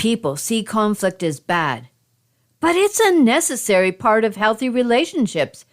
people see conflict as bad, but it's a necessary part of healthy relationships.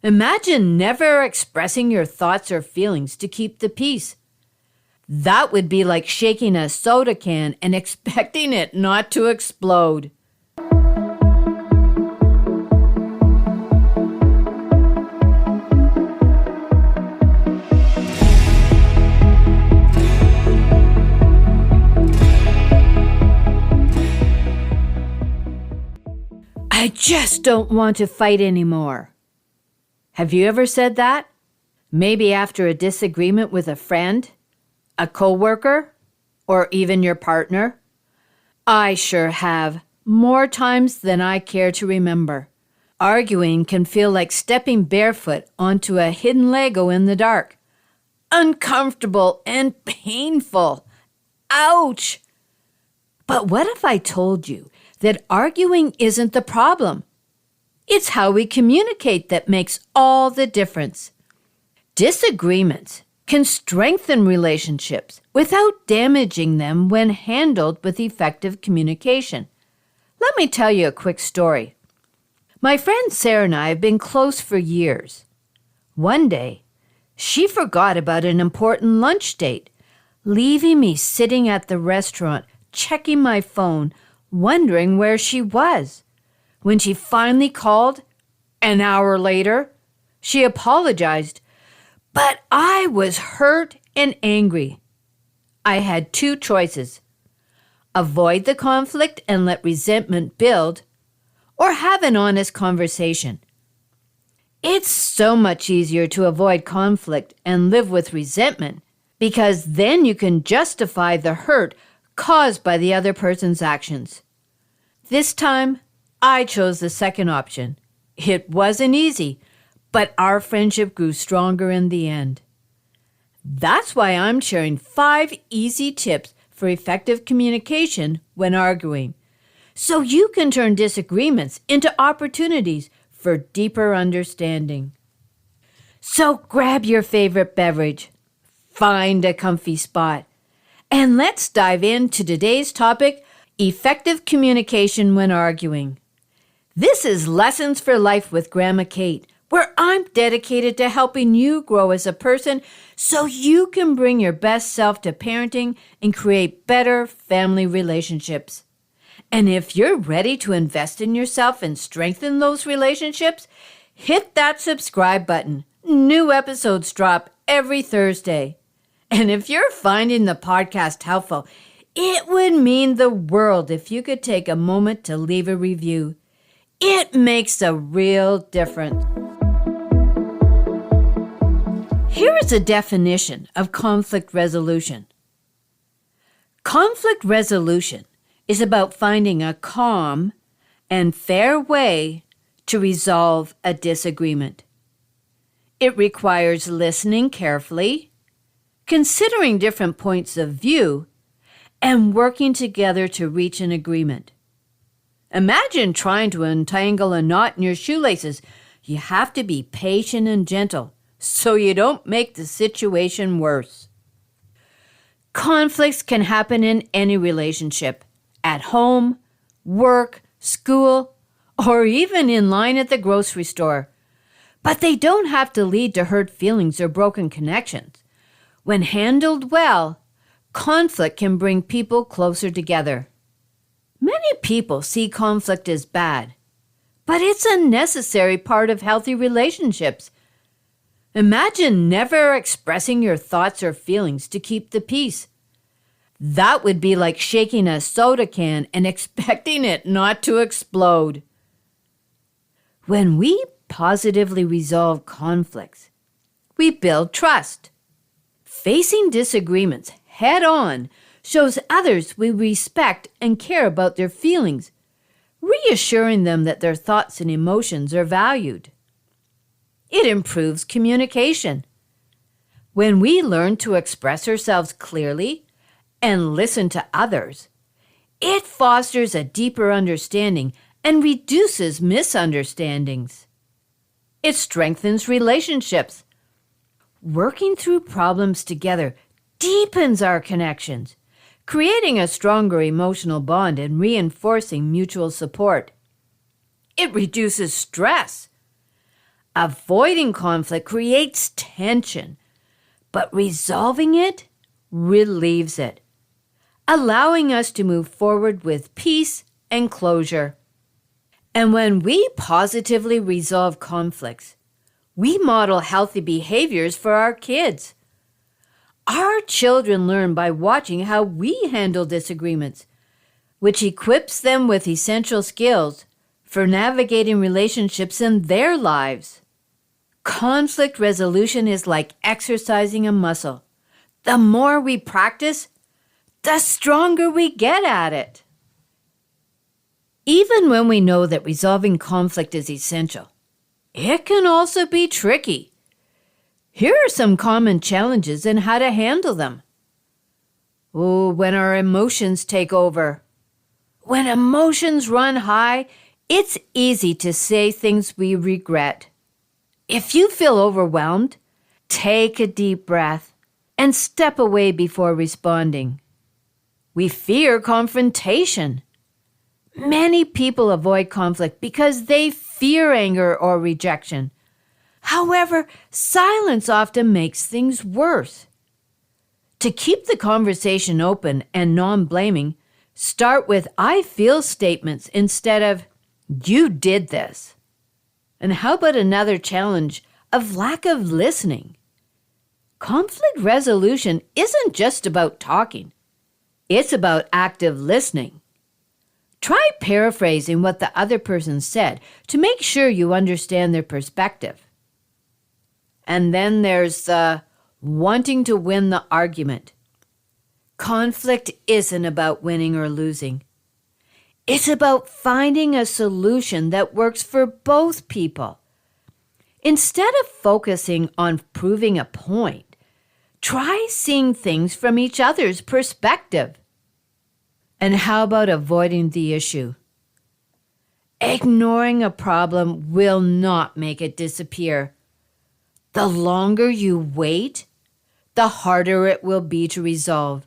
Imagine never expressing your thoughts or feelings to keep the peace. That would be like shaking a soda can and expecting it not to explode. I just don't want to fight anymore. Have you ever said that? Maybe after a disagreement with a friend, a coworker, or even your partner? I sure have, more times than I care to remember. Arguing can feel like stepping barefoot onto a hidden Lego in the dark. Uncomfortable and painful. Ouch! But what if I told you that arguing isn't the problem? It's how we communicate that makes all the difference. Disagreements can strengthen relationships without damaging them when handled with effective communication. Let me tell you a quick story. My friend Sarah and I have been close for years. One day, she forgot about an important lunch date, leaving me sitting at the restaurant, checking my phone, wondering where she was. When she finally called, an hour later, she apologized, but I was hurt and angry. I had two choices: avoid the conflict and let resentment build, or have an honest conversation. It's so much easier to avoid conflict and live with resentment, because then you can justify the hurt caused by the other person's actions. This time, I chose the second option. It wasn't easy, but our friendship grew stronger in the end. That's why I'm sharing 5 easy tips for effective communication when arguing, so you can turn disagreements into opportunities for deeper understanding. So grab your favorite beverage, find a comfy spot, and let's dive into today's topic: effective communication when arguing. This is Lessons for Life with Grandma Kate, where I'm dedicated to helping you grow as a person so you can bring your best self to parenting and create better family relationships. And if you're ready to invest in yourself and strengthen those relationships, hit that subscribe button. New episodes drop every Thursday. And if you're finding the podcast helpful, it would mean the world if you could take a moment to leave a review. It makes a real difference. Here is a definition of conflict resolution. Conflict resolution is about finding a calm and fair way to resolve a disagreement. It requires listening carefully, considering different points of view, and working together to reach an agreement. Imagine trying to untangle a knot in your shoelaces. You have to be patient and gentle so you don't make the situation worse. Conflicts can happen in any relationship, at home, work, school, or even in line at the grocery store. But they don't have to lead to hurt feelings or broken connections. When handled well, conflict can bring people closer together. Many people see conflict as bad, but it's a necessary part of healthy relationships. Imagine never expressing your thoughts or feelings to keep the peace. That would be like shaking a soda can and expecting it not to explode. When we positively resolve conflicts, we build trust. Facing disagreements head on shows others we respect and care about their feelings, reassuring them that their thoughts and emotions are valued. It improves communication. When we learn to express ourselves clearly and listen to others, it fosters a deeper understanding and reduces misunderstandings. It strengthens relationships. Working through problems together deepens our connections, creating a stronger emotional bond and reinforcing mutual support. It reduces stress. Avoiding conflict creates tension, but resolving it relieves it, allowing us to move forward with peace and closure. And when we positively resolve conflicts, we model healthy behaviors for our kids. Our children learn by watching how we handle disagreements, which equips them with essential skills for navigating relationships in their lives. Conflict resolution is like exercising a muscle. The more we practice, the stronger we get at it. Even when we know that resolving conflict is essential, it can also be tricky. Here are some common challenges and how to handle them. When our emotions take over. When emotions run high, it's easy to say things we regret. If you feel overwhelmed, take a deep breath and step away before responding. We fear confrontation. Many people avoid conflict because they fear anger or rejection. However, silence often makes things worse. To keep the conversation open and non-blaming, start with I feel statements instead of you did this. And how about another challenge of lack of listening? Conflict resolution isn't just about talking. It's about active listening. Try paraphrasing what the other person said to make sure you understand their perspective. And then there's the wanting to win the argument. Conflict isn't about winning or losing. It's about finding a solution that works for both people. Instead of focusing on proving a point, try seeing things from each other's perspective. And how about avoiding the issue? Ignoring a problem will not make it disappear. The longer you wait, the harder it will be to resolve.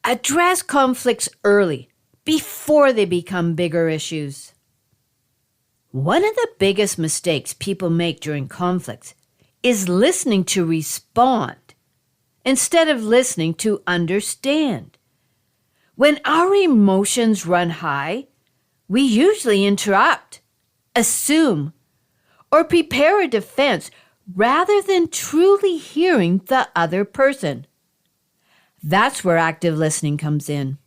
Address conflicts early, before they become bigger issues. One of the biggest mistakes people make during conflicts is listening to respond instead of listening to understand. When our emotions run high, we usually interrupt, assume, or prepare a defense rather than truly hearing the other person. That's where active listening comes in.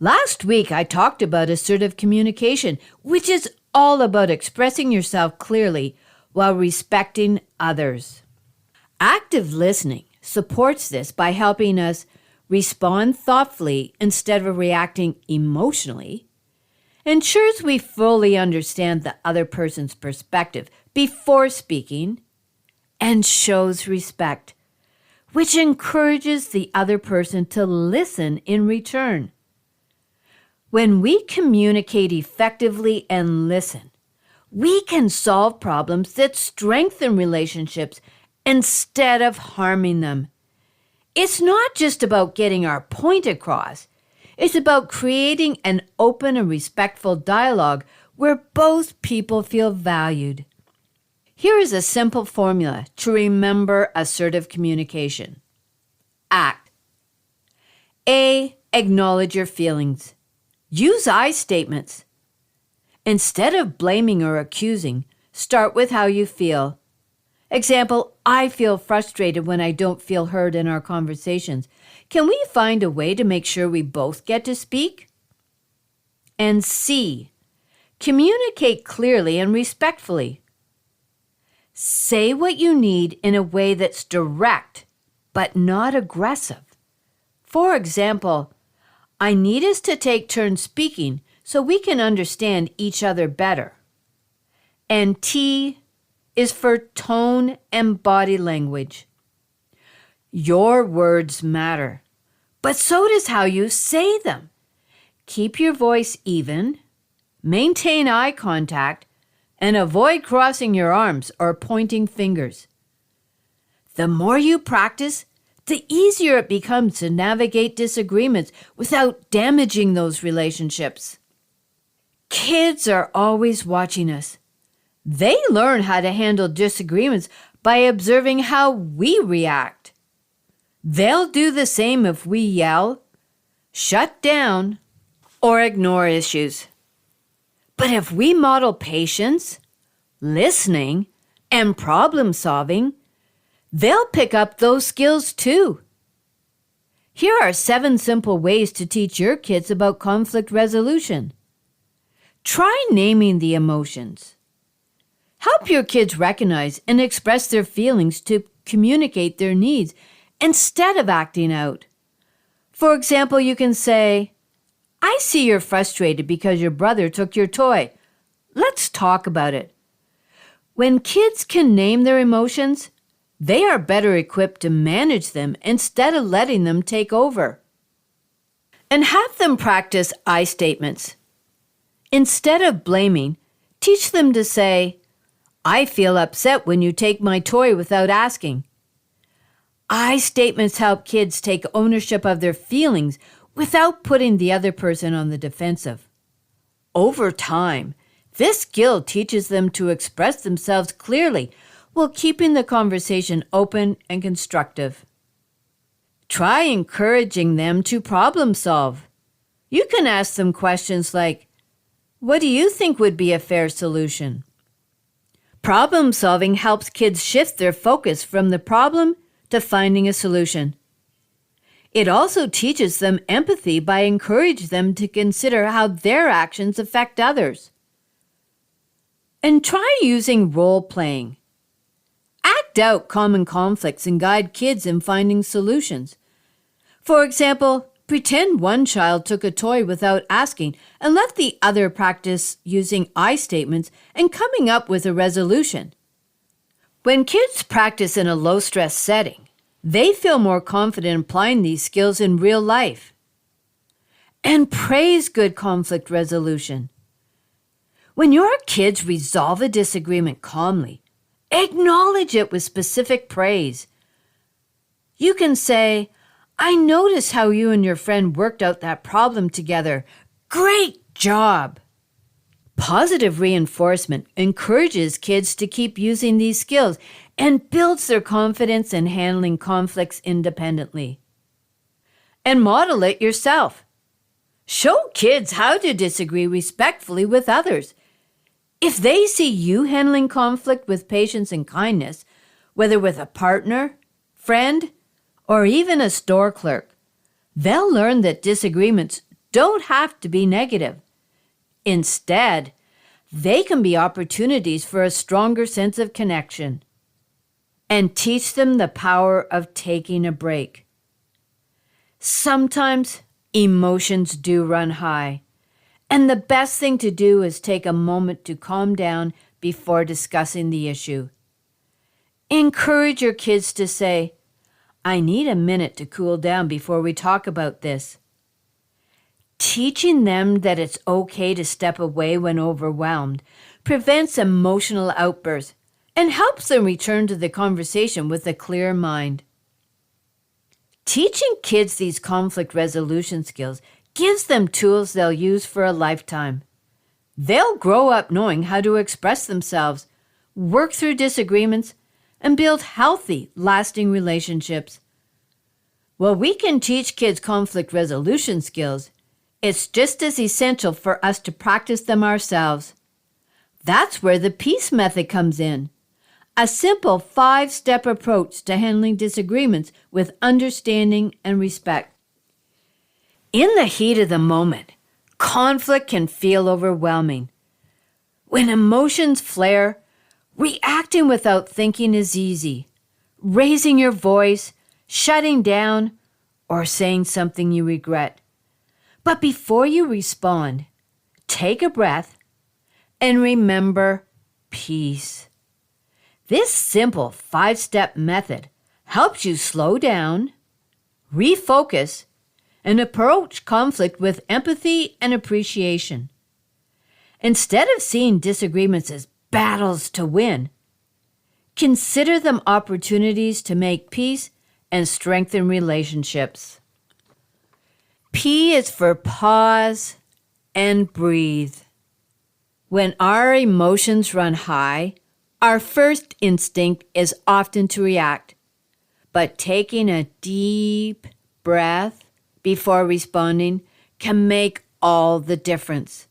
Last week, I talked about assertive communication, which is all about expressing yourself clearly while respecting others. Active listening supports this by helping us respond thoughtfully instead of reacting emotionally, ensures we fully understand the other person's perspective before speaking, and shows respect, which encourages the other person to listen in return. When we communicate effectively and listen, we can solve problems that strengthen relationships instead of harming them. It's not just about getting our point across. It's about creating an open and respectful dialogue where both people feel valued. Here is a simple formula to remember assertive communication. Act. A. Acknowledge your feelings. Use I statements. Instead of blaming or accusing, start with how you feel. Example, I feel frustrated when I don't feel heard in our conversations. Can we find a way to make sure we both get to speak? And C, communicate clearly and respectfully. Say what you need in a way that's direct, but not aggressive. For example, I need us to take turns speaking so we can understand each other better. And T is for tone and body language. Your words matter, but so does how you say them. Keep your voice even, maintain eye contact, and avoid crossing your arms or pointing fingers. The more you practice, the easier it becomes to navigate disagreements without damaging those relationships. Kids are always watching us. They learn how to handle disagreements by observing how we react. They'll do the same if we yell, shut down, or ignore issues. But if we model patience, listening, and problem solving, they'll pick up those skills too. Here are 7 simple ways to teach your kids about conflict resolution. Try naming the emotions. Help your kids recognize and express their feelings to communicate their needs instead of acting out. For example, you can say, "I see you're frustrated because your brother took your toy. Let's talk about it." When kids can name their emotions, they are better equipped to manage them instead of letting them take over. And have them practice I statements. Instead of blaming, teach them to say, "I feel upset when you take my toy without asking." I statements help kids take ownership of their feelings without putting the other person on the defensive. Over time, this skill teaches them to express themselves clearly while keeping the conversation open and constructive. Try encouraging them to problem solve. You can ask them questions like, "What do you think would be a fair solution?" Problem solving helps kids shift their focus from the problem to finding a solution. It also teaches them empathy by encouraging them to consider how their actions affect others. And try using role-playing. Act out common conflicts and guide kids in finding solutions. For example, pretend one child took a toy without asking and let the other practice using I statements and coming up with a resolution. When kids practice in a low-stress setting, they feel more confident applying these skills in real life. And praise good conflict resolution. When your kids resolve a disagreement calmly, acknowledge it with specific praise. You can say, "I noticed how you and your friend worked out that problem together. Great job!" Positive reinforcement encourages kids to keep using these skills and builds their confidence in handling conflicts independently. And model it yourself. Show kids how to disagree respectfully with others. If they see you handling conflict with patience and kindness, whether with a partner, friend, or even a store clerk, they'll learn that disagreements don't have to be negative. Instead, they can be opportunities for a stronger sense of connection. And teach them the power of taking a break. Sometimes emotions do run high, and the best thing to do is take a moment to calm down before discussing the issue. Encourage your kids to say, "I need a minute to cool down before we talk about this." Teaching them that it's okay to step away when overwhelmed prevents emotional outbursts and helps them return to the conversation with a clear mind. Teaching kids these conflict resolution skills gives them tools they'll use for a lifetime. They'll grow up knowing how to express themselves, work through disagreements, and build healthy, lasting relationships. While we can teach kids conflict resolution skills, it's just as essential for us to practice them ourselves. That's where the PEACE method comes in. A simple 5-step approach to handling disagreements with understanding and respect. In the heat of the moment, conflict can feel overwhelming. When emotions flare, reacting without thinking is easy. Raising your voice, shutting down, or saying something you regret. But before you respond, take a breath and remember peace. This simple 5-step method helps you slow down, refocus, and approach conflict with empathy and appreciation. Instead of seeing disagreements as battles to win, consider them opportunities to make peace and strengthen relationships. P is for pause and breathe. When our emotions run high, our first instinct is often to react, but taking a deep breath before responding can make all the difference.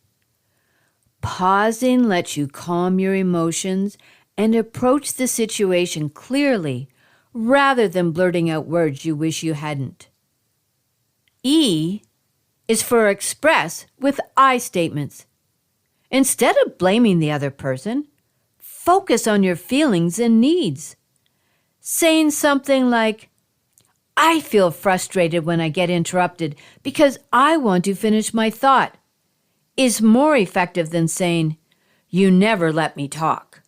Pausing lets you calm your emotions and approach the situation clearly rather than blurting out words you wish you hadn't. E is for express with I statements. Instead of blaming the other person, focus on your feelings and needs. Saying something like, I feel frustrated when I get interrupted because I want to finish my thought, is more effective than saying, you never let me talk.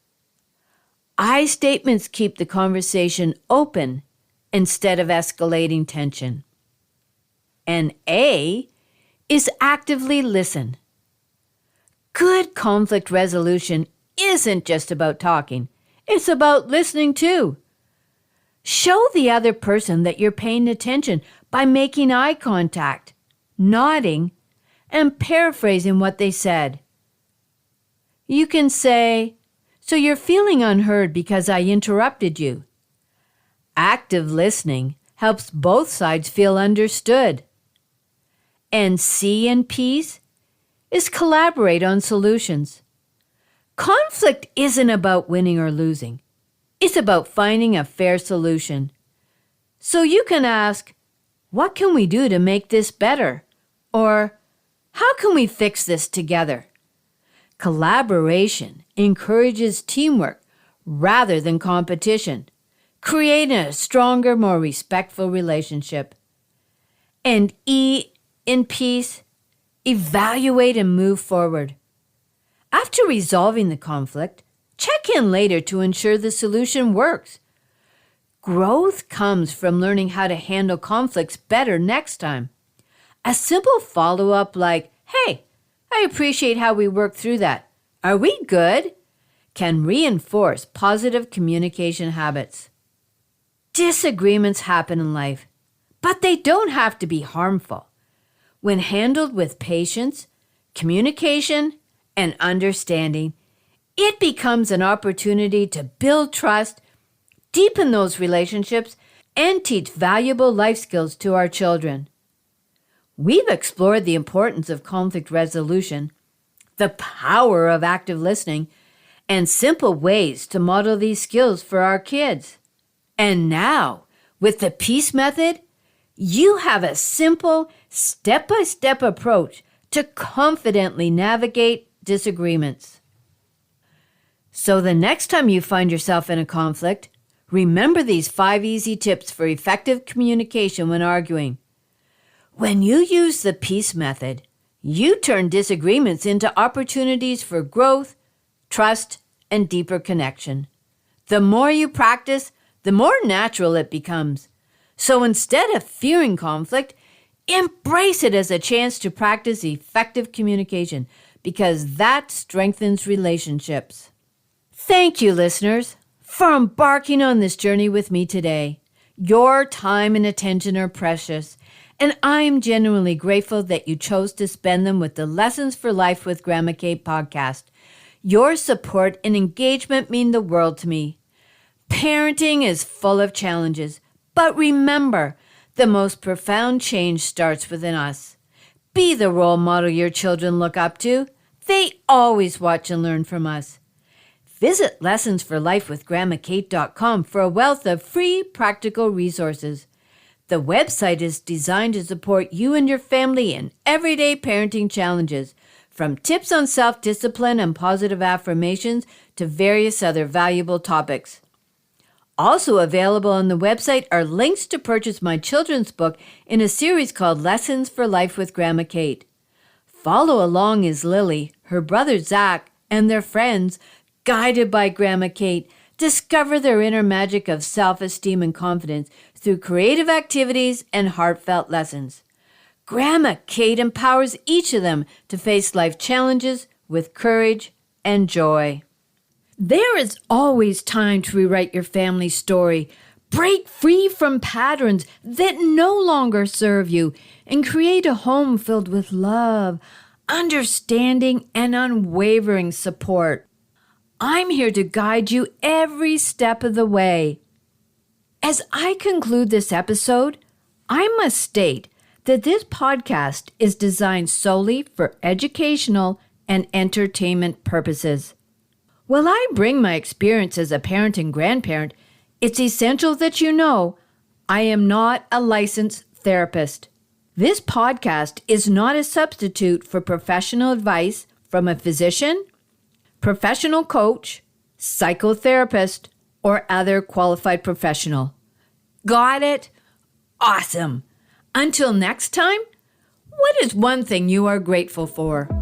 I statements keep the conversation open instead of escalating tension. And A is actively listen. Good conflict resolution isn't just about talking. It's about listening too. Show the other person that you're paying attention by making eye contact, nodding, and paraphrasing what they said. You can say, so you're feeling unheard because I interrupted you. Active listening helps both sides feel understood. And C in peace is collaborate on solutions. Conflict isn't about winning or losing. It's about finding a fair solution. So you can ask, what can we do to make this better? Or, how can we fix this together? Collaboration encourages teamwork rather than competition, creating a stronger, more respectful relationship. And E in peace, evaluate and move forward. After resolving the conflict, check in later to ensure the solution works. Growth comes from learning how to handle conflicts better next time. A simple follow-up like, hey, I appreciate how we worked through that. Are we good? Can reinforce positive communication habits. Disagreements happen in life, but they don't have to be harmful. When handled with patience, communication, and understanding, it becomes an opportunity to build trust, deepen those relationships, and teach valuable life skills to our children. We've explored the importance of conflict resolution, the power of active listening, and simple ways to model these skills for our kids. And now, with the Peace Method, you have a simple, step-by-step approach to confidently navigate disagreements. So the next time you find yourself in a conflict, remember these 5 easy tips for effective communication when arguing. When you use the Peace Method, you turn disagreements into opportunities for growth, trust, and deeper connection. The more you practice, the more natural it becomes. So instead of fearing conflict, embrace it as a chance to practice effective communication because that strengthens relationships. Thank you, listeners, for embarking on this journey with me today. Your time and attention are precious, and I'm genuinely grateful that you chose to spend them with the Lessons for Life with Gramma Kate podcast. Your support and engagement mean the world to me. Parenting is full of challenges, but remember, the most profound change starts within us. Be the role model your children look up to. They always watch and learn from us. Visit lessonsforlifewithgrammakate.com for a wealth of free practical resources. The website is designed to support you and your family in everyday parenting challenges, from tips on self-discipline and positive affirmations to various other valuable topics. Also available on the website are links to purchase my children's book in a series called Lessons for Life with Gramma Kate. Follow along as Lily, her brother Zach, and their friends, guided by Gramma Kate, discover their inner magic of self-esteem and confidence through creative activities and heartfelt lessons. Gramma Kate empowers each of them to face life challenges with courage and joy. There is always time to rewrite your family story. Break free from patterns that no longer serve you and create a home filled with love, understanding, and unwavering support. I'm here to guide you every step of the way. As I conclude this episode, I must state that this podcast is designed solely for educational and entertainment purposes. While I bring my experience as a parent and grandparent, it's essential that you know I am not a licensed therapist. This podcast is not a substitute for professional advice from a physician, professional coach, psychotherapist, or other qualified professional. Got it? Awesome. Until next time, what is one thing you are grateful for?